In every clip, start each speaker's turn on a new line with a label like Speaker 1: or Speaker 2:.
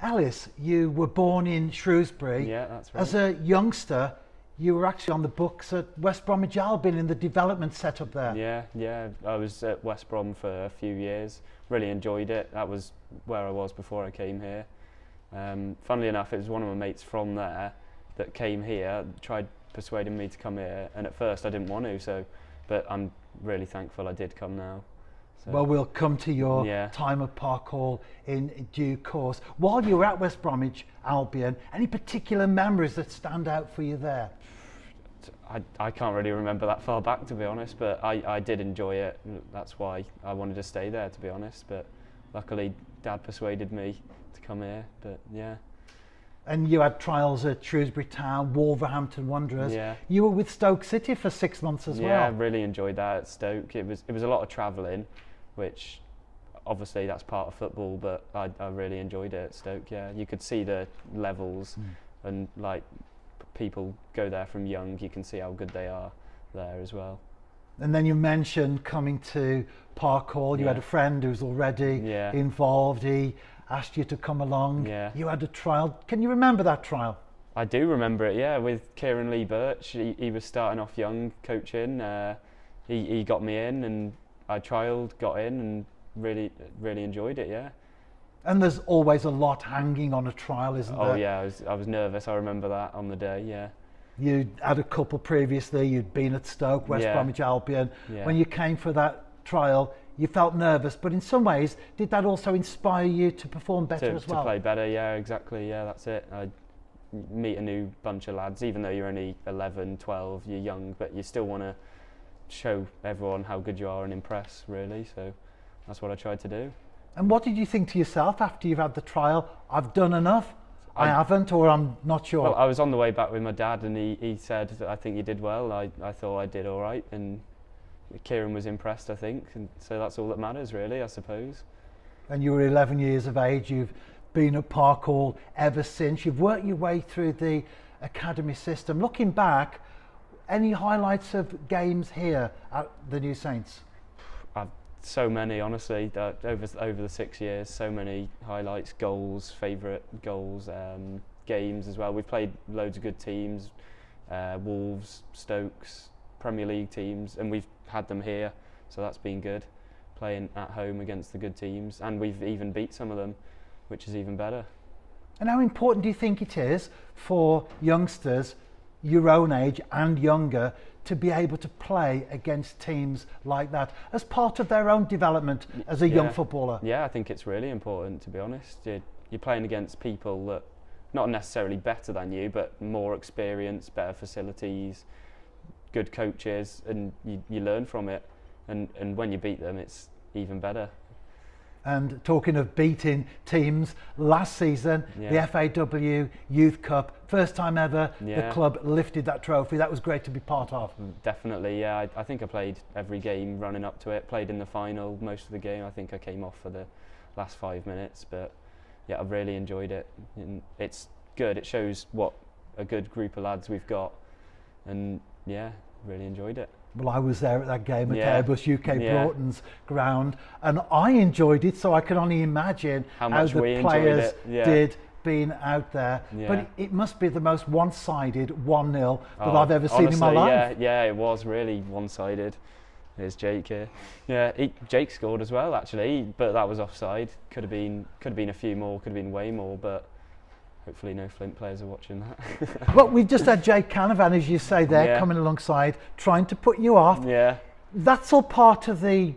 Speaker 1: Ellis, you were born in Shrewsbury.
Speaker 2: Yeah, that's right.
Speaker 1: As a youngster, you were actually on the books at West Bromwich Albion in the development setup there.
Speaker 2: Yeah. I was at West Brom for a few years. Really enjoyed it. That was where I was before I came here. Funnily enough, it was one of my mates from there that came here, tried persuading me to come here, and at first I didn't want to. But I'm really thankful I did come now. So.
Speaker 1: Well, we'll come to your time at Park Hall in due course. While you were at West Bromwich Albion, any particular memories that stand out for you there?
Speaker 2: I can't really remember that far back, to be honest, but I did enjoy it. That's why I wanted to stay there, to be honest. But luckily, Dad persuaded me to come here. But yeah. And
Speaker 1: you had trials at Shrewsbury Town, Wolverhampton Wanderers.
Speaker 2: Yeah.
Speaker 1: You were with Stoke City for 6 months as well.
Speaker 2: Yeah, I really enjoyed that at Stoke. It was a lot of travelling, which obviously that's part of football, but I really enjoyed it at Stoke. Yeah, you could see the levels and like people go there from young. You can see how good they are there as well.
Speaker 1: And then you mentioned coming to Park Hall. You had a friend who was already involved. He asked you to come along.
Speaker 2: Yeah.
Speaker 1: You had a trial. Can you remember that trial?
Speaker 2: I do remember it, yeah, with Kieran Lee Birch. He was starting off young coaching. He got me in and I trialled, got in and really enjoyed it, yeah.
Speaker 1: And there's always a lot hanging on a trial, isn't there?
Speaker 2: Oh yeah, I was nervous, I remember that on the day, yeah.
Speaker 1: You had a couple previously, you'd been at Stoke, West Bromwich Albion. Yeah. When you came for that trial, you felt nervous, but in some ways, did that also inspire you to perform better as well?
Speaker 2: To play better, yeah, exactly, yeah, that's it. I meet a new bunch of lads, even though you're only 11, 12, you're young, but you still want to show everyone how good you are and impress, really, so that's what I tried to do.
Speaker 1: And what did you think to yourself after you've had the trial? I've done enough, I haven't, or I'm not sure?
Speaker 2: Well, I was on the way back with my dad and he said, I think you did well. I thought I did all right, and Kieran was impressed, I think, and so that's all that matters, really, I suppose.
Speaker 1: And you were 11 years of age, you've been at Park Hall ever since, you've worked your way through the academy system. Looking back, any highlights of games here at the New Saints?
Speaker 2: So many, honestly, over the 6 years, so many highlights, goals, favourite goals, games as well. We've played loads of good teams, Wolves, Stokes, Premier League teams, and we've had them here, so that's been good, playing at home against the good teams, and we've even beat some of them, which is even better.
Speaker 1: And how important do you think it is for youngsters, your own age and younger, to be able to play against teams like that as part of their own development as a young footballer?
Speaker 2: Yeah, I think it's really important, to be honest. You're playing against people that not necessarily better than you, but more experienced, better facilities, good coaches, and you learn from it. And when you beat them, it's even better.
Speaker 1: And talking of beating teams, last season, the FAW Youth Cup, first time ever the club lifted that trophy. That was great to be part of.
Speaker 2: Definitely, yeah. I think I played every game running up to it, played in the final most of the game. I think I came off for the last 5 minutes, but yeah, I've really enjoyed it. And it's good, it shows what a good group of lads we've got, and yeah, really enjoyed it.
Speaker 1: Well, I was there at that game at Airbus UK Broughton's ground, and I enjoyed it, so I can only imagine how the players did being out there. But it must be the most one-sided 1-0 that I've ever seen in my life.
Speaker 2: Yeah, it was really one-sided. There's Jake here. Yeah, Jake scored as well, actually, but that was offside. Could have been a few more, could have been way more, but hopefully no Flint players are watching that.
Speaker 1: Well, we've just had Jake Canavan, as you say there, coming alongside, trying to put you off.
Speaker 2: Yeah.
Speaker 1: That's all part of the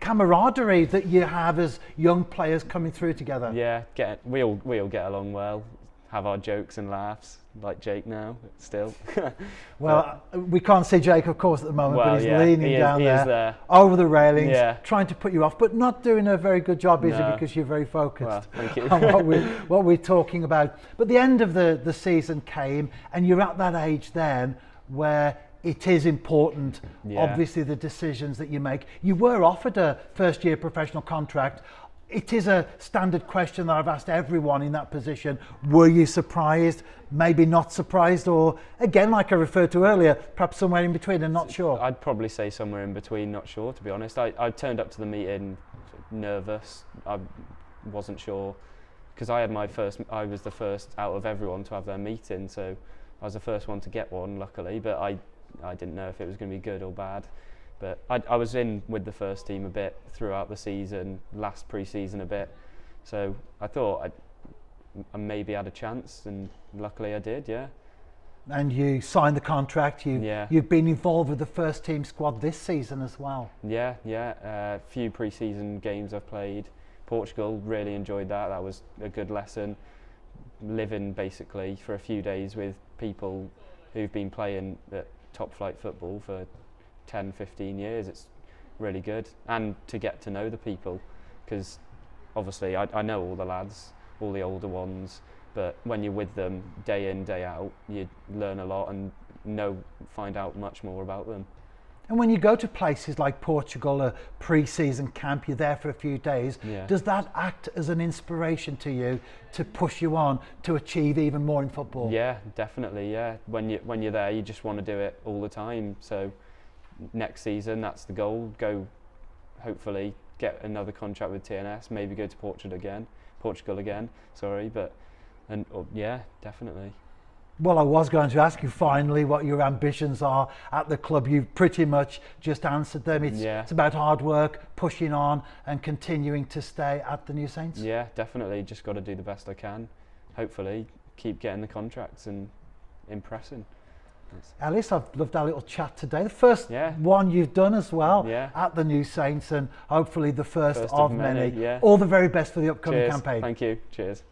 Speaker 1: camaraderie that you have as young players coming through together.
Speaker 2: Yeah, we all get along well, have our jokes and laughs, like Jake now, still.
Speaker 1: Well, we can't see Jake, of course, at the moment, but he's leaning down there, over the railings, trying to put you off, but not doing a very good job, is it? Because you're very focused on what we're talking about. But the end of the season came, and you're at that age then where it is important, obviously, the decisions that you make. You were offered a first-year professional contract. It is a standard question that I've asked everyone in that position. Were you surprised? Maybe not surprised? Or, again, like I referred to earlier, perhaps somewhere in between and not sure?
Speaker 2: I'd probably say somewhere in between, not sure, to be honest. I turned up to the meeting nervous. I wasn't sure because I was the first out of everyone to have their meeting, so I was the first one to get one, luckily, but I didn't know if it was going to be good or bad. But I was in with the first team a bit throughout the season, last pre-season a bit, so I thought I maybe had a chance, and luckily I did, yeah.
Speaker 1: And you signed the contract, you've been involved with the first team squad this season as well.
Speaker 2: Yeah, a few pre-season games I've played. Portugal, really enjoyed that. That was a good lesson. Living basically for a few days with people who've been playing at top flight football for 10, 15 years, it's really good. And to get to know the people, because obviously I know all the lads, all the older ones, but when you're with them day in, day out, you learn a lot and find out much more about them.
Speaker 1: And when you go to places like Portugal, a pre-season camp, you're there for a few days, does that act as an inspiration to you to push you on to achieve even more in football?
Speaker 2: Yeah, definitely, yeah. When you're there, you just want to do it all the time. So next season, that's the goal. Go, hopefully, get another contract with TNS, maybe go to Portugal again, yeah, definitely.
Speaker 1: Well, I was going to ask you finally what your ambitions are at the club. You've pretty much just answered them. It's about hard work, pushing on and continuing to stay at the New Saints.
Speaker 2: Yeah, definitely. Just got to do the best I can. Hopefully keep getting the contracts and impressing.
Speaker 1: Ellis, I've loved our little chat today. The first one you've done as well at the New Saints, and hopefully the first of many. All the very best for the upcoming campaign.
Speaker 2: Thank you. Cheers.